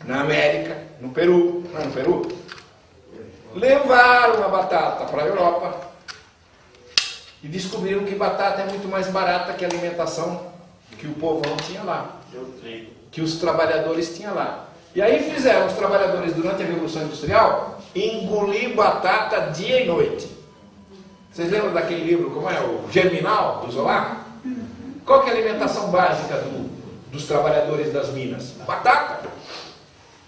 [SPEAKER 1] na América, no Peru, não é no Peru? Levaram a batata para a Europa e descobriram que batata é muito mais barata que a alimentação que o povão tinha lá, que os trabalhadores tinham lá. E aí fizeram os trabalhadores, durante a Revolução Industrial, engolir batata dia e noite. Vocês lembram daquele livro, como é? O Germinal, do Zola? Qual que é a alimentação básica dos trabalhadores das minas? Batata.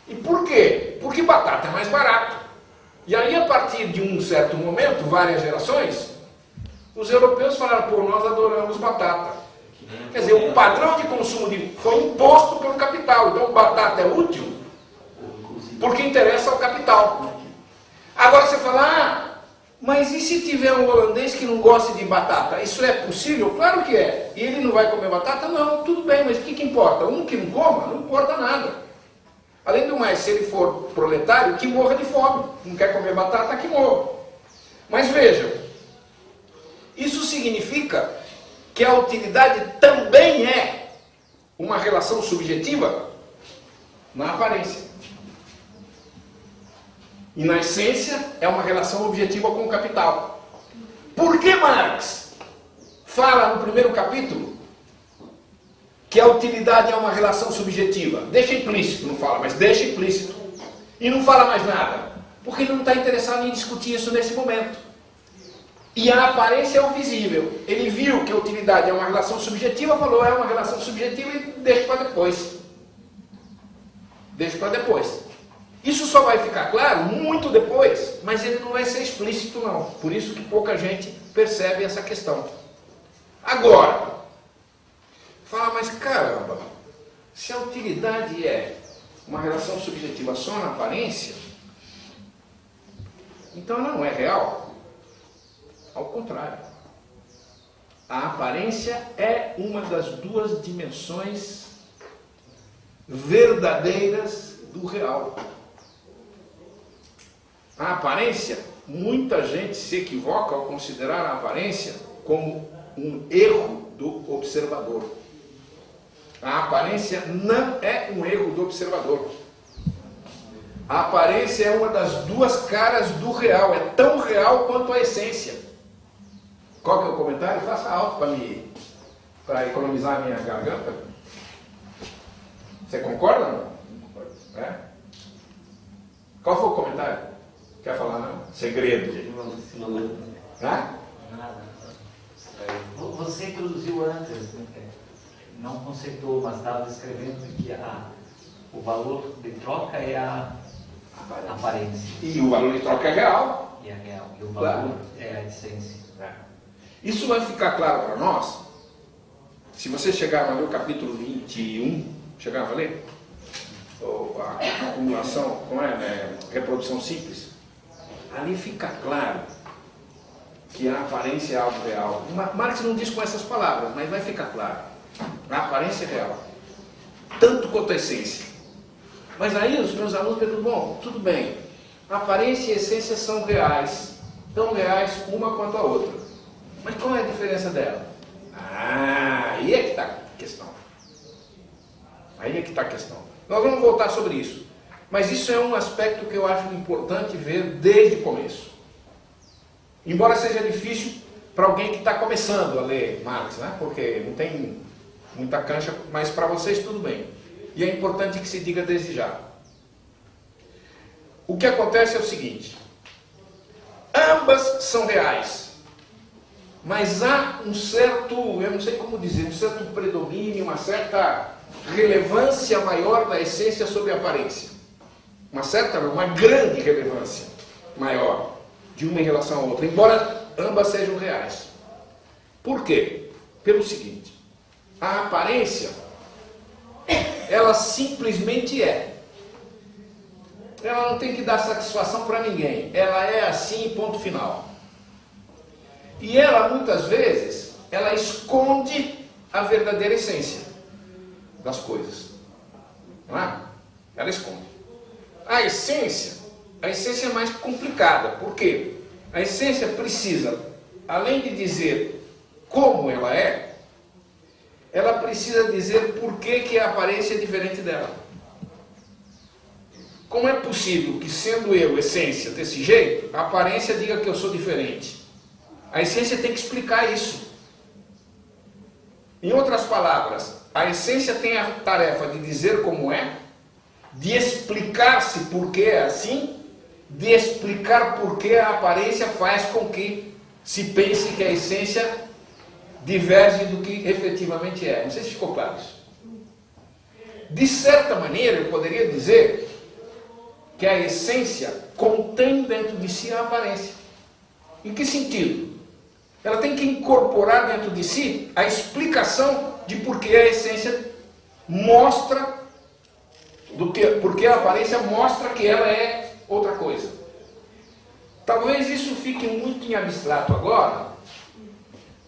[SPEAKER 1] E por quê? Porque batata é mais barato. E aí, a partir de um certo momento, várias gerações, os europeus falaram, pô, nós adoramos batata. Quer dizer, o padrão de consumo foi imposto pelo capital. Então, batata é útil porque interessa ao capital. Agora você fala, mas e se tiver um holandês que não gosta de batata? Isso é possível? Claro que é. E ele não vai comer batata? Não, tudo bem, mas o que importa? Um que não coma, não importa nada. Além do mais, se ele for proletário, que morra de fome. Não quer comer batata, que morra. Mas veja, isso significa que a utilidade também é uma relação subjetiva na aparência. E na essência é uma relação objetiva com o capital. Por que Marx fala no primeiro capítulo que a utilidade é uma relação subjetiva? Deixa implícito, não fala, mas deixa implícito. E não fala mais nada. Porque ele não está interessado em discutir isso nesse momento. E a aparência é o visível. Ele viu que a utilidade é uma relação subjetiva, falou, é uma relação subjetiva e deixa para depois. Deixa para depois. Isso só vai ficar claro muito depois, mas ele não vai ser explícito não. Por isso que pouca gente percebe essa questão. Agora, fala, mas caramba, se a utilidade é uma relação subjetiva só na aparência, então ela não é real. Ao contrário. A aparência é uma das duas dimensões verdadeiras do real. A aparência, muita gente se equivoca ao considerar a aparência como um erro do observador. A aparência não é um erro do observador. A aparência é uma das duas caras do real, é tão real quanto a essência. Qual que é o comentário? Faça alto para economizar a minha garganta. Você concorda ou não? É? Qual foi o comentário? Quer falar não? Segredo. Hã?
[SPEAKER 5] Nada. Você introduziu antes, não conceitou, mas estava descrevendo que o valor de troca é a aparência.
[SPEAKER 1] E o valor de troca é real.
[SPEAKER 5] E é real. E o valor é a essência.
[SPEAKER 1] Isso vai ficar claro para nós se você chegar a ler o capítulo 21, chegaram a ler? A acumulação, como é, reprodução simples. Ali fica claro que a aparência é algo real. Marx não diz com essas palavras, mas vai ficar claro. A aparência é real. Tanto quanto a essência. Mas aí os meus alunos perguntam, bom, tudo bem. A aparência e a essência são reais. Tão reais uma quanto a outra. Mas qual é a diferença dela? Aí é que está a questão. Aí é que está a questão. Nós vamos voltar sobre isso. Mas isso é um aspecto que eu acho importante ver desde o começo. Embora seja difícil para alguém que está começando a ler Marx, né? Porque não tem muita cancha, mas para vocês tudo bem. E é importante que se diga desde já. O que acontece é o seguinte. Ambas são reais. Mas há um certo, eu não sei como dizer, um certo predomínio, uma certa relevância maior da essência sobre a aparência. Uma grande relevância maior de uma em relação à outra, embora ambas sejam reais. Por quê? Pelo seguinte, a aparência, ela simplesmente é. Ela não tem que dar satisfação para ninguém. Ela é assim, ponto final. E ela, muitas vezes, ela esconde a verdadeira essência das coisas. Não é? Ela esconde. A essência é mais complicada. Por quê? A essência precisa, além de dizer como ela é, ela precisa dizer por que a aparência é diferente dela. Como é possível que, sendo eu essência desse jeito, a aparência diga que eu sou diferente? A essência tem que explicar isso. Em outras palavras, a essência tem a tarefa de dizer como é, de explicar-se por que é assim, de explicar por que a aparência faz com que se pense que a essência diverge do que efetivamente é. Não sei se ficou claro isso. De certa maneira, eu poderia dizer que a essência contém dentro de si a aparência. Em que sentido? Ela tem que incorporar dentro de si a explicação de por que a essência mostra, porque a aparência mostra que ela é outra coisa. Talvez isso fique muito em abstrato agora,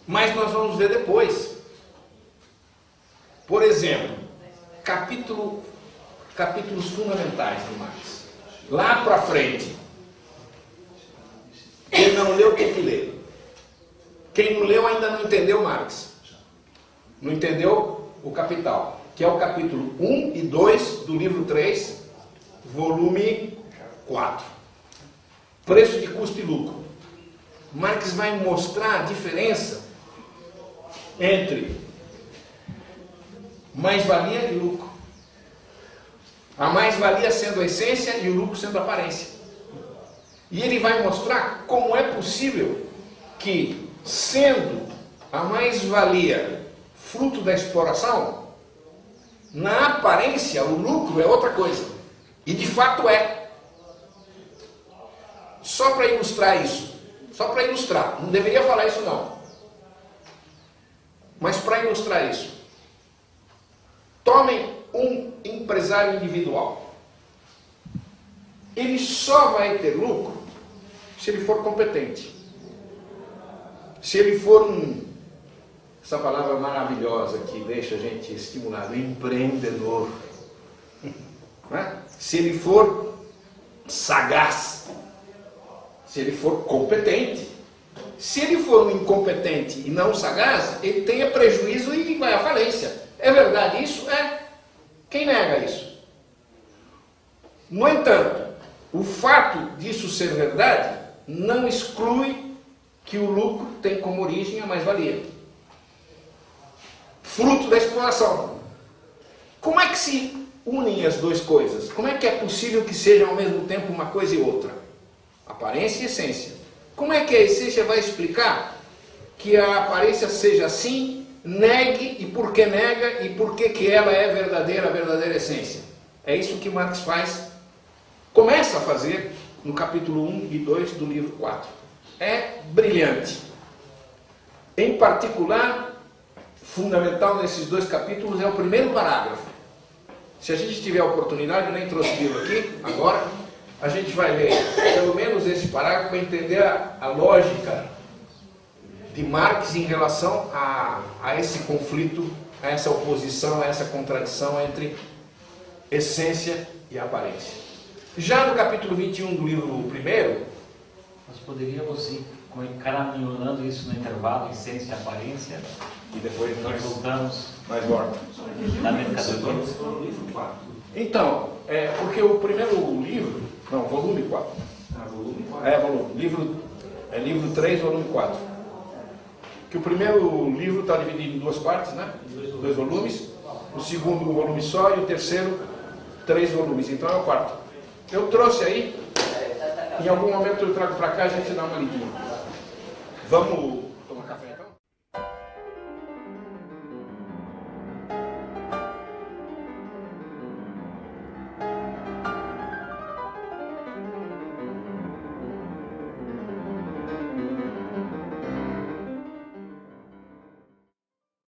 [SPEAKER 1] mas nós vamos ver depois. Por exemplo, capítulos fundamentais de Marx. Lá para frente. Quem não leu, tem que ler. Quem não leu ainda não entendeu Marx. Não entendeu o Capital, que é o capítulo 1 e 2 do livro 3, volume 4. Preço de custo e lucro. Marx vai mostrar a diferença entre mais-valia e lucro. A mais-valia sendo a essência e o lucro sendo a aparência. E ele vai mostrar como é possível que, sendo a mais-valia fruto da exploração, na aparência o lucro é outra coisa. E de fato é. Só para ilustrar isso. Só para ilustrar. Não deveria falar isso não. Mas para ilustrar isso. Tomem um empresário individual. Ele só vai ter lucro se ele for competente. Se ele for essa palavra maravilhosa que deixa a gente estimulado, empreendedor. Não é? Se ele for sagaz. Se ele for competente. Se ele for um incompetente e não sagaz, ele tenha prejuízo e vai à falência. É verdade isso? É. Quem nega isso? No entanto, o fato disso ser verdade não exclui que o lucro tem como origem a mais-valia. Fruto da exploração. Como é que se unem as duas coisas? Como é que é possível que sejam ao mesmo tempo uma coisa e outra? Aparência e essência. Como é que a essência vai explicar que a aparência seja assim, negue e por que nega e por que ela é verdadeira, a verdadeira essência? É isso que Marx faz, começa a fazer no capítulo 1 e 2 do livro 4. É brilhante. Em particular, fundamental nesses dois capítulos é o primeiro parágrafo. Se a gente tiver a oportunidade, eu nem trouxe o livro aqui agora, a gente vai ler pelo menos esse parágrafo para entender a lógica de Marx em relação a esse conflito, a essa oposição, a essa contradição entre essência e aparência. Já no capítulo 21 do livro 1,
[SPEAKER 5] nós poderíamos ir caminhando isso no intervalo, essência e aparência,
[SPEAKER 1] e depois
[SPEAKER 5] nós voltamos
[SPEAKER 1] volta
[SPEAKER 5] na mercadoria.
[SPEAKER 1] Então, porque o primeiro livro, não, volume 4.
[SPEAKER 2] Volume 4.
[SPEAKER 1] Livro 3, volume 4. Que o primeiro livro está dividido em duas partes, né? 2 volumes. O segundo, um volume só, e o terceiro, 3 volumes. Então é o quarto. Eu trouxe aí, em algum momento eu trago para cá e a gente dá uma lidinha. Vamos